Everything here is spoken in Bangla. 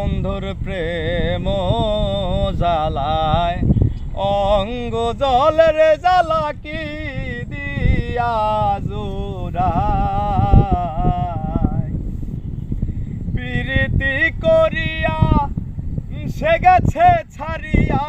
বন্ধুর প্রেম জ্বালায় অঙ্গ জলের জ্বালা কি দিয়া জোড়ায় প্রীতি করিয়া সে গেছে ছাড়িয়া